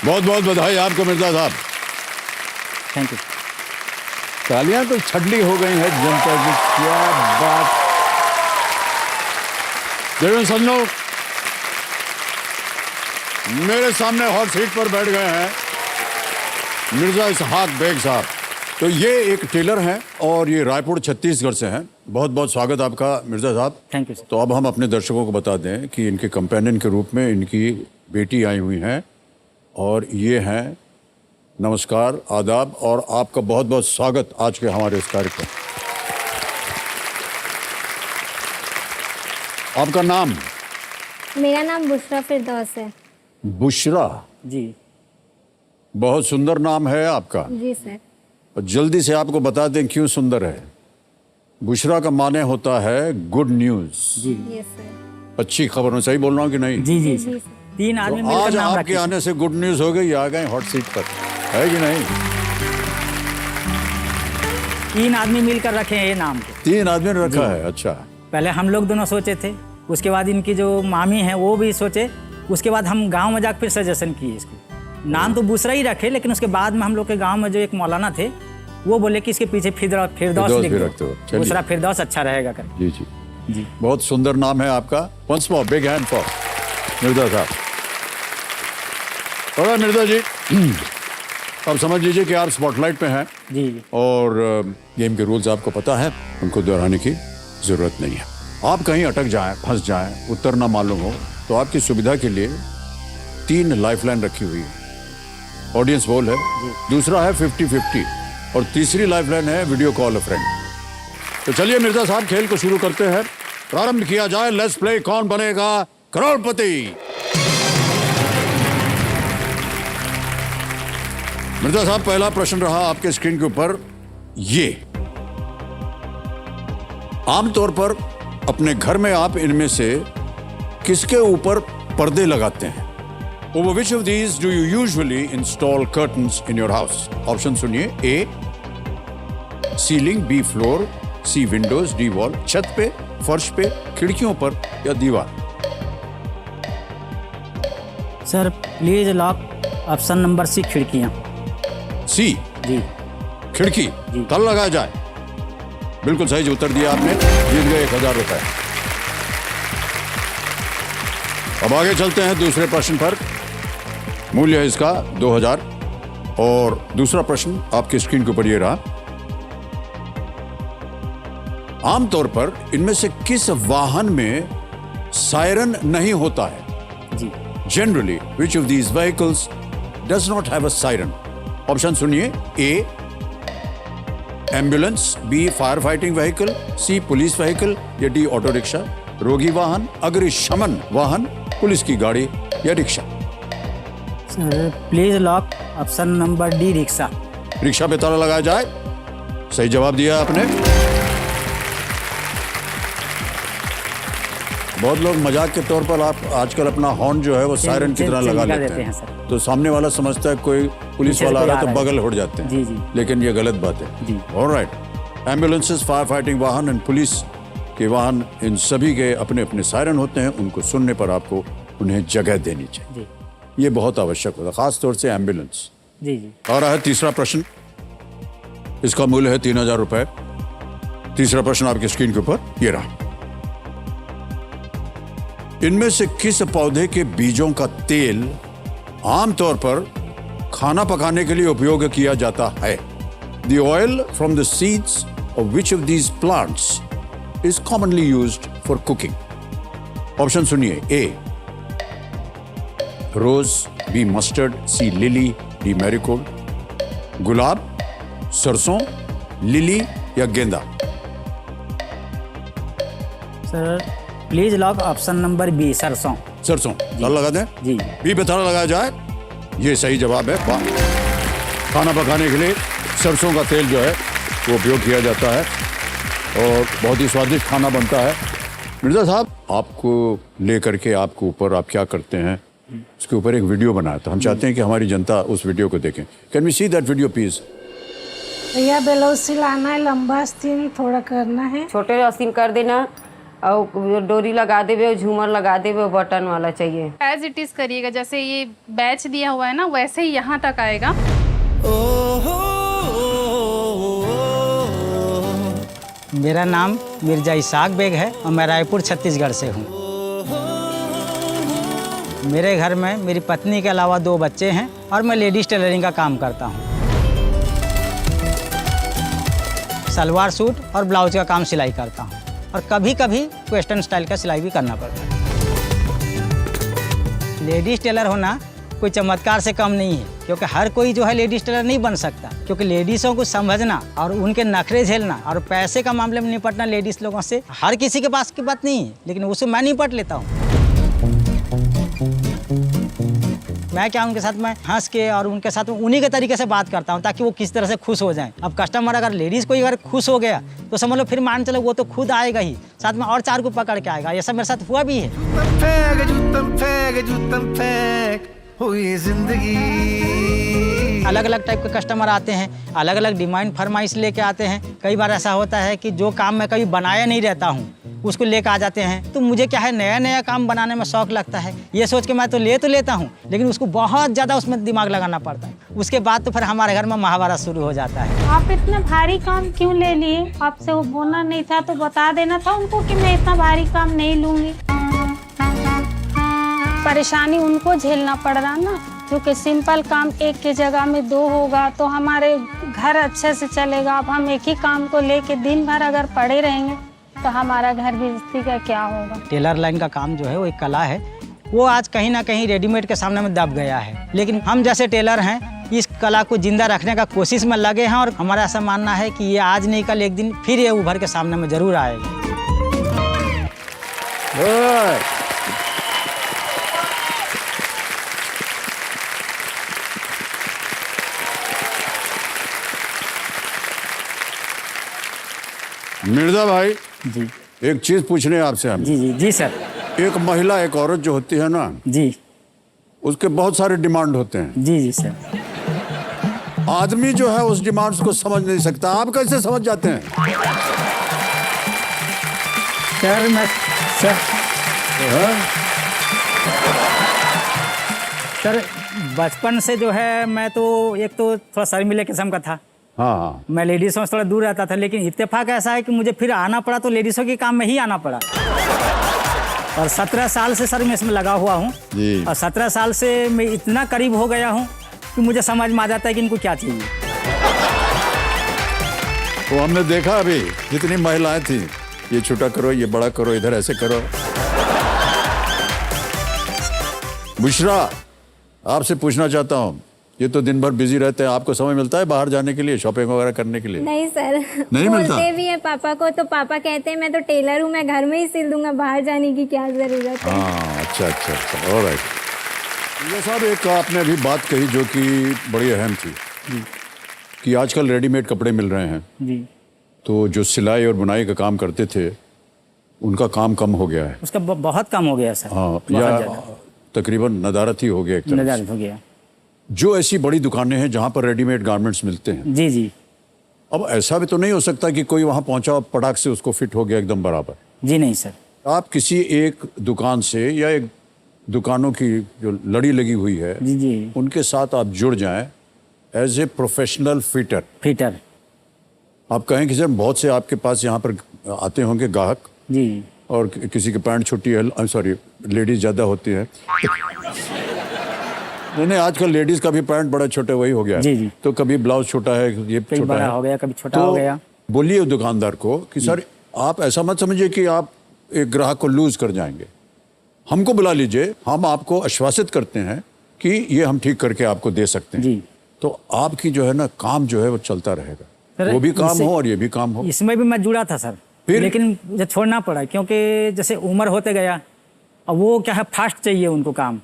बहुत बहुत बधाई आपको मिर्जा साहब। Thank you. तालियां तो छटली हो गई है जनता की, क्या बात। देखो सज्जनों, मेरे सामने हॉट सीट पर बैठ गए हैं मिर्जा इसहाक बेग साहब। तो ये एक टेलर हैं और ये रायपुर छत्तीसगढ़ से हैं। बहुत बहुत स्वागत आपका मिर्जा साहब। Thank you sir. तो अब हम अपने दर्शकों को बता दें कि इनके कंपेनियन के रूप में इनकी बेटी आई हुई हैं और ये हैं। नमस्कार, आदाब और आपका बहुत बहुत स्वागत आज के हमारे इस कार्यक्रम। आपका नाम? मेरा नाम बुशरा फिरदौस है। बुशरा जी। बहुत सुंदर नाम है आपका। जी सर। और जल्दी से आपको बता दें क्यों सुंदर है। बुशरा का माने होता है गुड न्यूज, जी। Yes sir. अच्छी खबर में। सही बोल रहा हूँ कि नहीं? जी जी जी सर। सर। 3 आदमी तो मिलकर आज नाम आपके रखे। आने से गुड न्यूज हो गई, आ गए हॉट सीट पर, है कि नहीं? 3 आदमी मिलकर रखे हैं ये नाम को। 3 आदमी ने रखा है। अच्छा। पहले हम लोग दोनों सोचे थे, उसके बाद इनकी जो मामी हैं वो भी सोचे, उसके बाद हम गांव में जाकर फिर सजेशन किए इसको। नाम तो बुशरा ही रखे, लेकिन उसके बाद में हम लोग के गांव में जो एक मौलाना थे वो बोले कि इसके पीछे फिरदौस लिख भी रखते हो। दो, चलिए। बुशरा फिरदौस अच्छा रहेगा कर। जी जी जी। बहुत सुंदर नाम है आपका। Once more big hand for Mirza साहब। और मिर्जा जी, अब समझ लीजिए कि आप स्पॉटलाइट पे हैं जी जी। और गेम के रूल्स आपको पता है, उनको दोहराने की जरूरत नहीं है। आप कहीं अटक जाएं, फंस जाएं, उत्तर ना मालूम हो तो आपकी सुविधा के लिए 3 लाइफलाइन रखी हुई है। ऑडियंस बोल है, दूसरा है 50-50 और तीसरी लाइफलाइन है वीडियो कॉल अ फ्रेंड। तो चलिए मिर्जा साहब, खेल को शुरू करते हैं। प्रारंभ किया जाए। लेट्स प्ले कौन बनेगा करोड़पति। मिर्जा साहब, पहला प्रश्न रहा आपके स्क्रीन के ऊपर ये। आमतौर पर अपने घर में आप इनमें से किसके ऊपर पर्दे लगाते हैं? Over which of these do you usually install curtains in your house? Option सुनिए। A ceiling, B floor, C Windows, D wall. छत पे, फर्श पे, खिड़कियों पर या दीवार? Sir please lock option number C, खिड़कियाँ। C जी खिड़की। जी। ताला लगाया जाए। बिल्कुल सही उत्तर दिया आपने, जीत गए 1000 रुपए। अब आगे चलते हैं दूसरे प्रश्न पर। मूल्य है इसका 2000 और दूसरा प्रश्न आपके स्क्रीन के ऊपर ये रहा। आमतौर पर इनमें से किस वाहन में सायरन नहीं होता है? जी। Generally, which of these vehicles does not have a siren? Option सुनिए। A ambulance, B fire fighting vehicle, C police vehicle या D ऑटो रिक्शा। रोगी वाहन, अग्निशमन वाहन, पुलिस की गाड़ी या rickshaw? Sir please lock option number D, rickshaw. Rickshaw पे ताला लगाया जाए। सही जवाब दिया आपने। बहुत लोग मजाक के तौर पर आप आजकल अपना हॉर्न जो है वो सायरन की तरह लगा लेते हैं, सर। तो सामने वाला समझता है कोई पुलिस पीछे से वाला आ कोई रहा है आ तो रहा है। बगल उड़ जाते हैं। जी जी। लेकिन ये गलत बात है। जी। ऑलराइट। एम्बुलेंसेस, फायर फाइटिंग वाहन एंड पुलिस के वाहन, इन सभी के अपने अपने सायरन होते हैं। उनको सुनने पर आपको उन्हें जगह देनी चाहिए। जी ये बहुत आवश्यक होता है, खास तौर से एम्बुलेंस। जी। जी आ रहा है तीसरा प्रश्न। इसका मूल्य है 3000 रुपए। तीसरा प्रश्न आपकी स्क्रीन के ऊपर ये रहा। इनमें से किस पौधे के बीजों का तेल आमतौर पर खाना पकाने के लिए उपयोग किया जाता है? The oil from the seeds of which of these plants is commonly used for cooking? Option सुनिए। A rose, B mustard, C lily, D marigold. गुलाब, सरसों, लिली या गेंदा? Sir please lock option number B, सरसों। सरसों। ताला लगा दें। जी। बी पे ताला लगाया जाए। ये सही जवाब है। वाह। खाना पकाने के लिए सरसों का तेल जो है वो उपयोग किया जाता है और बहुत ही स्वादिष्ट खाना बनता है। मिर्जा साहब, आपको लेकर के आपके ऊपर आप क्या करते हैं उसके ऊपर एक वीडियो बनाया था। हम चाहते हैं कि हमारी जनता उस वीडियो को देखें। Can we see that video please? भैया ब्लाउज सिलाना है, लंबा आस्तीन थोड़ा करना है। छोटे आस्तीन कर देना और जो डोरी लगा देवे, झूमर लगा देवे, बटन वाला चाहिए। एज इट इज करिएगा, जैसे ये बैच दिया हुआ है ना वैसे ही यहाँ तक आएगा। मेरा नाम मिर्जा इसाक बेग है और मैं रायपुर छत्तीसगढ़ से हूँ। मेरे घर में मेरी पत्नी के अलावा 2 बच्चे हैं और मैं लेडीज टेलरिंग का काम करता हूँ। सलवार सूट और ब्लाउज का काम सिलाई करता हूँ और कभी कभी वेस्टर्न स्टाइल का सिलाई भी करना पड़ता है। लेडीज टेलर होना कोई चमत्कार से कम नहीं है, क्योंकि हर कोई जो है लेडीज टेलर नहीं बन सकता, क्योंकि लेडीज़ों को समझना और उनके नखरे झेलना और पैसे का मामले में निपटना लेडीज़ लोगों से हर किसी के पास की बात नहीं है, लेकिन उससे मैं निपट लेता हूँ। मैं क्या उनके साथ मैं हंस के और उनके साथ उन्हीं के तरीके से बात करता हूँ ताकि वो किस तरह से खुश हो जाएं। अब कस्टमर अगर लेडीज़ कोई अगर खुश हो गया तो समझ लो फिर मान चलो वो तो खुद आएगा ही, साथ में और 4 को पकड़ के आएगा। ये सब मेरे साथ हुआ भी है। अलग अलग टाइप के कस्टमर आते हैं, अलग अलग डिमांड फरमाइश लेके आते हैं। कई बार ऐसा होता है कि जो काम मैं कभी बनाया नहीं रहता हूँ उसको लेकर आ जाते हैं। तो मुझे क्या है, नया नया काम बनाने में शौक लगता है। ये सोच के मैं तो लेता हूँ, लेकिन उसको बहुत ज़्यादा उसमें दिमाग लगाना पड़ता है। उसके बाद तो फिर हमारे घर में महाभारत शुरू हो जाता है। आप इतना भारी काम क्यों ले लिए? आपसे वो बोलना नहीं था तो बता देना था उनको कि मैं इतना भारी काम नहीं लूँगी। परेशानी उनको झेलना पड़ रहा ना, क्योंकि सिंपल काम एक की जगह में 2 होगा तो हमारे घर अच्छे से चलेगा। अब हम एक ही काम को लेके दिन भर अगर पड़े रहेंगे तो हमारा घर गृहस्थी का क्या होगा। टेलर लाइन का काम जो है वो एक कला है, वो आज कहीं ना कहीं रेडीमेड के सामने में दब गया है। लेकिन हम जैसे टेलर हैं इस कला को जिंदा रखने का कोशिश में लगे हैं और हमारा ऐसा मानना है कि ये आज नहीं कल एक दिन फिर ये उभर के सामने में जरूर आएगा। मिर्जा भाई जी एक चीज पूछने हैं आपसे हम। जी सर। एक महिला एक औरत जो होती है ना, जी उसके बहुत सारे डिमांड होते हैं। जी सर। आदमी जो है उस डिमांड्स को समझ नहीं सकता, आप कैसे समझ जाते हैं? सर मैं सर बचपन से जो है मैं तो एक तो थोड़ा शर्मीले किस्म का था। हाँ, मैं लेडीज़ों से थोड़ा दूर रहता था, लेकिन इत्तेफाक ऐसा है कि मुझे फिर आना पड़ा तो लेडीज़ों के काम में ही आना पड़ा। और 17 साल से सर मैं इसमें लगा हुआ हूँ और 17 साल से मैं इतना करीब हो गया हूँ कि मुझे समझ में आ जाता है कि इनको क्या चाहिए। तो हमने देखा अभी जितनी महिलाएं थी, ये छोटा करो, ये बड़ा करो, इधर ऐसे करो। बुशरा, आपसे पूछना चाहता हूँ, ये तो दिन भर बिजी रहते हैं, आपको समय मिलता है बाहर जाने के लिए, शॉपिंग वगैरह करने के लिए? नहीं सर, नहीं मिलता? बोलते भी है पापा को, तो पापा कहते हैं मैं तो टेलर हूँ, मैं घर में ही सिल दूंगा, बाहर जाने की क्या जरूरत है। हाँ, अच्छा, ऑलराइट। ये साहब एक आपने अभी बात कही जो कि बड़ी अहम थी कि आजकल रेडीमेड कपड़े मिल रहे हैं जी, तो जो सिलाई और बुनाई का काम करते थे उनका काम कम हो गया है। उसका बहुत कम हो गया सर। हाँ, या तकरीबन नदारत ही हो गया एक तरह से। नदारत हो गया। जो ऐसी बड़ी दुकानें हैं जहाँ पर रेडीमेड गारमेंट्स मिलते हैं, जी, अब ऐसा भी तो नहीं हो सकता कि कोई वहाँ पहुँचा पटाख से उसको फिट हो गया एकदम बराबर। जी नहीं सर। आप किसी एक दुकान से या एक दुकानों की जो लड़ी लगी हुई है जी, उनके साथ आप जुड़ जाएं एज ए प्रोफेशनल फिटर। आप कहें कि सर बहुत से आपके पास यहाँ पर आते होंगे ग्राहक जी, और किसी की पैंट छोटी है, सॉरी लेडीज ज़्यादा होती है। नहीं, आजकल लेडीज का भी पैंट बड़ा छोटा वही हो गया है। जी। तो कभी ब्लाउज छोटा है, ये कभी छोटा बड़ा है, हो गया, कभी छोटा हो गया। बोलिए दुकानदार को कि सर आप ऐसा मत समझिए कि आप एक ग्राहक को लूज कर जाएंगे, हमको बुला लीजिए, हम आपको आश्वासित करते हैं कि ये हम ठीक करके आपको दे सकते हैं जी। तो आपकी जो है ना काम जो है वो चलता रहेगा, सर, वो भी काम हो और ये भी काम हो। इसमें भी मैं जुड़ा था सर, लेकिन मुझे छोड़ना पड़ा क्योंकि जैसे उम्र होते गया, और वो क्या है फास्ट चाहिए उनको काम।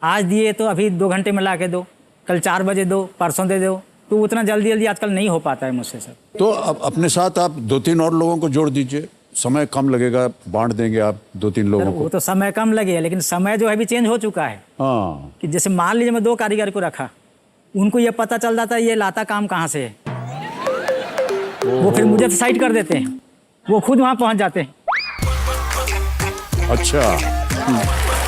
आज दिए तो अभी 2 घंटे में ला के दो, कल 4 बजे दो, परसों दे दो, तो उतना जल्दी आजकल नहीं हो पाता है मुझसे सर। तो अब अपने साथ आप 2-3 और लोगों को जोड़ दीजिए, समय कम लगेगा, बांट देंगे आप 2-3 लोगों वो को। तो समय कम लगे, लेकिन समय जो है भी चेंज हो चुका है। हाँ, कि जैसे मान लीजिए मैं 2 कारीगर को रखा, उनको ये पता चल जाता है ये लाता काम कहाँ से है, वो फिर मुझे साइड कर देते हैं, वो खुद वहाँ पहुँच जाते हैं। अच्छा